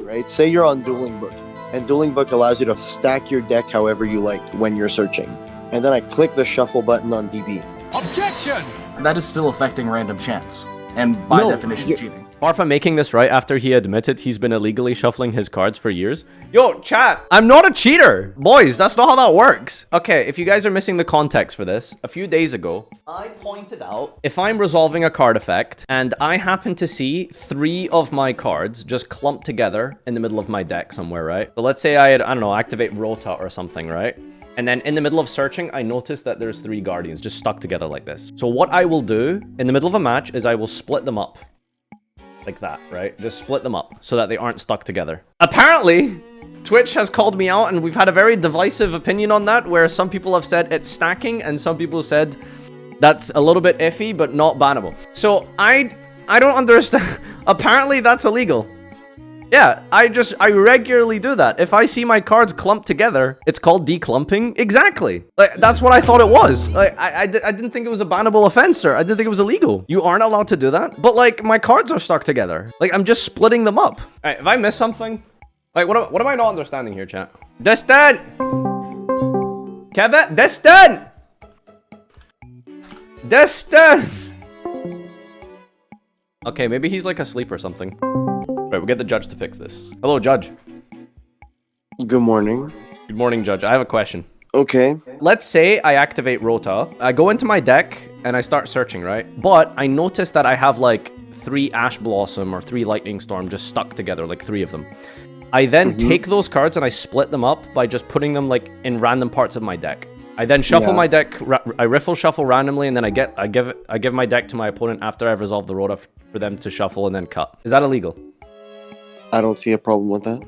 right? Say you're on Dueling Book, and Dueling Book allows you to stack your deck however you like when you're searching. And then I click the shuffle button on DB. Objection! That is still affecting random chance, and by definition, cheating. Farfa making this right after he admitted he's been illegally shuffling his cards for years. Yo, chat, I'm not a cheater. Boys, that's not how that works. Okay, if you guys are missing the context for this, a few days ago, I pointed out if I'm resolving a card effect and I happen to see 3 of my cards just clumped together in the middle of my deck somewhere, right? So let's say I don't know, activate Rota or something, right? And then in the middle of searching, I noticed that there's 3 Guardians just stuck together like this. So what I will do in the middle of a match is I will split them up. Like that, right? Just split them up so that they aren't stuck together. Apparently, Twitch has called me out and we've had a very divisive opinion on that, where some people have said it's stacking and some people said that's a little bit iffy, but not bannable. So I don't understand. Apparently that's illegal. Yeah, I regularly do that. If I see my cards clumped together, it's called declumping. Exactly. Like, that's what I thought it was. Like, I didn't think it was a bannable offense, sir. I didn't think it was illegal. You aren't allowed to do that. But, like, my cards are stuck together. Like, I'm just splitting them up. All right, if I miss something, like, what am I not understanding here, chat? Distant! Kevin, distant! Distant! Okay, maybe he's, like, asleep or something. Right, we'll get the judge to fix this. Hello, judge. Good morning. Good morning, judge. I have a question. Okay. Let's say I activate Rota. I go into my deck and I start searching, right? But I notice that I have like 3 Ash Blossom or 3 Lightning Storm just stuck together, like 3 of them. I then take those cards and I split them up by just putting them like in random parts of my deck. I then shuffle my deck, I riffle shuffle randomly, and then I give my deck to my opponent after I've resolved the Rota for them to shuffle and then cut. Is that illegal? I don't see a problem with that.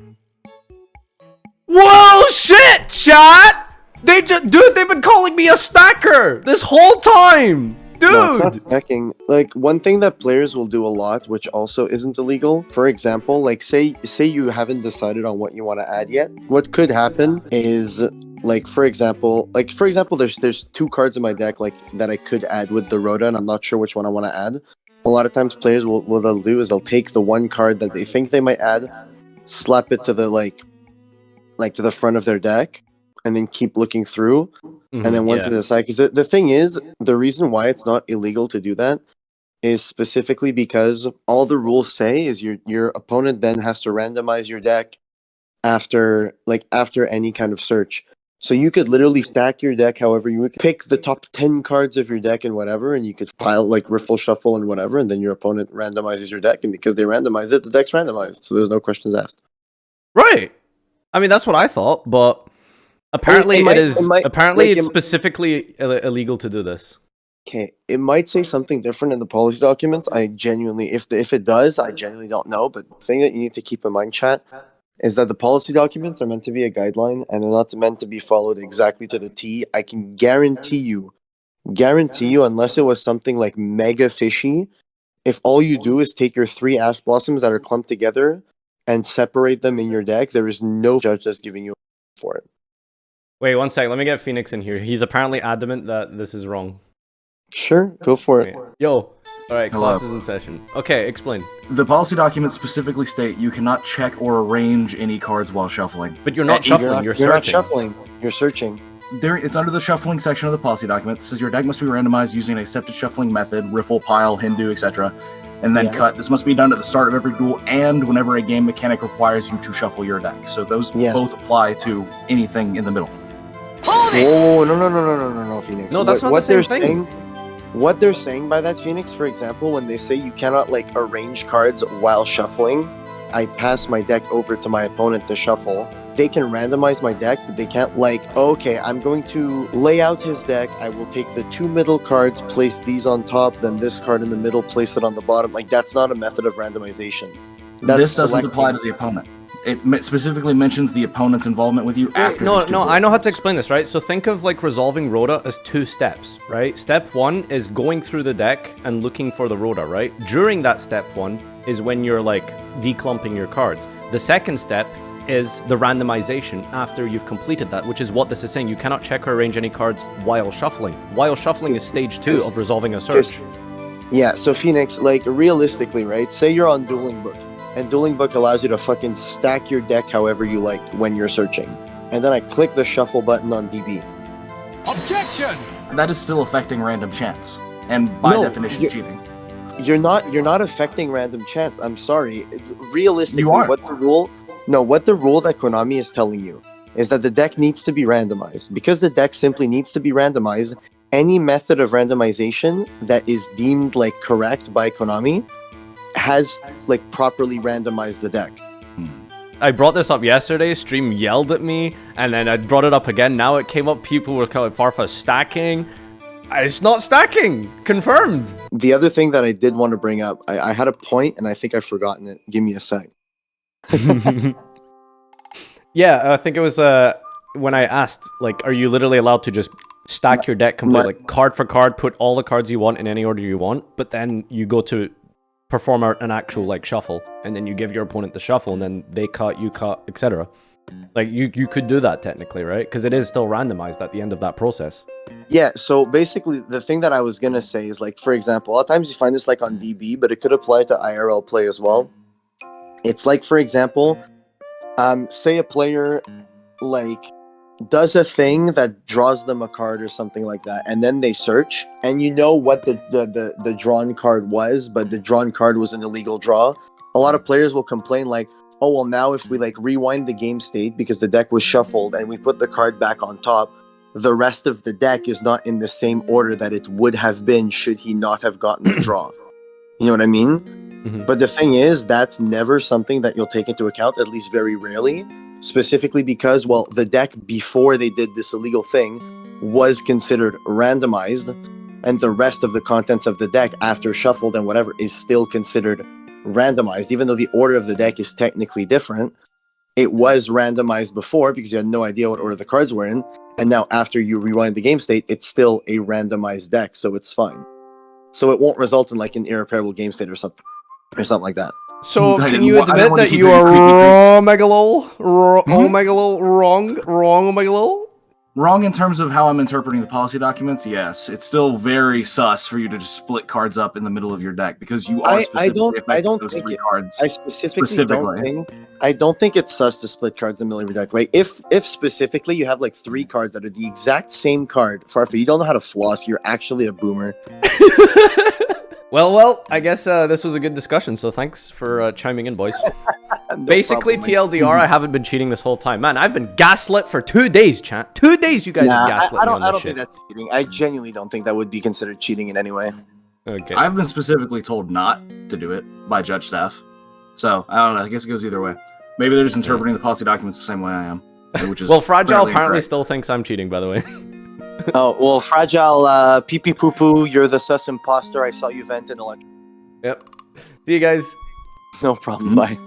Whoa, shit, chat! Dude, they've been calling me a stacker this whole time! Dude! No, it's not stacking. Like, one thing that players will do a lot, which also isn't illegal, for example, like, say you haven't decided on what you want to add yet. What could happen is, like, for example, there's 2 cards in my deck, like, that I could add with the Rota, and I'm not sure which one I want to add. A lot of times players what they'll do is they'll take the one card that they think they might add, slap it to the like to the front of their deck, and then keep looking through. And then once they decide, because the thing is, the reason why it's not illegal to do that is specifically because all the rules say is your opponent then has to randomize your deck after any kind of search. So you could literally stack your deck however you would. Pick the top 10 cards of your deck and whatever, and you could pile, like, riffle, shuffle, and whatever, and then your opponent randomizes your deck, and because they randomize it, the deck's randomized, so there's no questions asked. Right. I mean, that's what I thought, but apparently it's specifically illegal to do this. Okay, it might say something different in the policy documents. I genuinely, if it does, I genuinely don't know, but the thing that you need to keep in mind, chat, is that the policy documents are meant to be a guideline, and they're not meant to be followed exactly to the T. I can guarantee you, unless it was something like mega fishy, if all you do is take your 3 Ash Blossoms that are clumped together and separate them in your deck, there is no judge that's giving you for it. Wait, one sec. Let me get Phoenix in here. He's apparently adamant that this is wrong. Sure, go for it. Yo. Alright, Hello. class is in session. Okay, explain. The policy documents specifically state you cannot check or arrange any cards while shuffling. But you're not shuffling, you're searching. You're not shuffling, you're searching. It's under the shuffling section of the policy documents. It says your deck must be randomized using an accepted shuffling method, riffle, pile, Hindu, etc. And then cut. This must be done at the start of every duel and whenever a game mechanic requires you to shuffle your deck. So those both apply to anything in the middle. Oh, no, Phoenix. No, that's not the same thing. What they're saying by that, Phoenix, for example, when they say you cannot, like, arrange cards while shuffling, I pass my deck over to my opponent to shuffle. They can randomize my deck, but they can't, like, okay, I'm going to lay out his deck, I will take the 2 middle cards, place these on top, then this card in the middle, place it on the bottom. Like, that's not a method of randomization. This doesn't apply to the opponent. It specifically mentions the opponent's involvement with you after. No, I know how to explain this, right? So think of like resolving Rota as 2 steps, right? Step 1 is going through the deck and looking for the Rota, right? During that step 1 is when you're like declumping your cards. The second step is the randomization after you've completed that, which is what this is saying. You cannot check or arrange any cards while shuffling. While shuffling is stage 2 of resolving a search. Yeah, so Phoenix, like, realistically, right? Say you're on Dueling Book, and Dueling Book allows you to fucking stack your deck however you like when you're searching. And then I click the shuffle button on DB. Objection! That is still affecting random chance, and by definition, cheating. You're not affecting random chance. I'm sorry. Realistically, You are. what the rule that Konami is telling you is that the deck needs to be randomized. Because the deck simply needs to be randomized, any method of randomization that is deemed like correct by Konami has like properly randomized the deck. I brought this up yesterday, stream yelled at me, and then I brought it up again. Now it came up, people were calling Farfa stacking. It's not stacking! Confirmed! The other thing that I did want to bring up, I had a point and I think I've forgotten it. Give me a sec. Yeah, I think it was when I asked, like, are you literally allowed to just stack your deck completely, like card for card, put all the cards you want in any order you want, but then you go to perform an actual like shuffle, and then you give your opponent the shuffle, and then they cut, you cut, etc. Like you could do that technically, right? Because it is still randomized at the end of that process. Yeah, so basically the thing that I was gonna say is like, for example, a lot of times you find this like on DB, but it could apply to IRL play as well. It's like, for example, say a player like does a thing that draws them a card or something like that, and then they search, and you know what the drawn card was, but the drawn card was an illegal draw. A lot of players will complain like, oh well, now if we like rewind the game state because the deck was shuffled and we put the card back on top, the rest of the deck is not in the same order that it would have been should he not have gotten the draw. You know what I mean? Mm-hmm. But the thing is, that's never something that you'll take into account, at least very rarely. Specifically because, well, the deck before they did this illegal thing was considered randomized, and the rest of the contents of the deck after shuffled and whatever is still considered randomized, even though the order of the deck is technically different. It was randomized before because you had no idea what order the cards were in, and now after you rewind the game state, it's still a randomized deck, so it's fine. So it won't result in like an irreparable game state or something like that. So I can didn't you wa- I didn't admit wanna that keep you doing are creepy wrong, Megalol? Megalol, wrong, Megalol? Wrong in terms of how I'm interpreting the policy documents, yes. It's still very sus for you to just split cards up in the middle of your deck because you are specifically affecting those three cards. I don't think it's sus to split cards in the middle of your deck. Like if specifically you have like 3 cards that are the exact same card, Farfa, you don't know how to floss. You're actually a boomer. Well, I guess this was a good discussion, so thanks for chiming in, boys. No Basically, problem, mate. TLDR, I haven't been cheating this whole time. Man, I've been gaslit for 2 days, chat. 2 days you guys have gaslit me on this I don't shit. think that's cheating. I genuinely don't think that would be considered cheating in any way. Okay. I've been specifically told not to do it by judge staff. So, I don't know. I guess it goes either way. Maybe they're just interpreting the policy documents the same way I am. Which is Well, Fragile apparently incorrect. still thinks I'm cheating, by the way. Oh, well, Fragile, pee pee poo poo, you're the sus imposter. I saw you vent in election. Yep. See you guys. No problem, bye.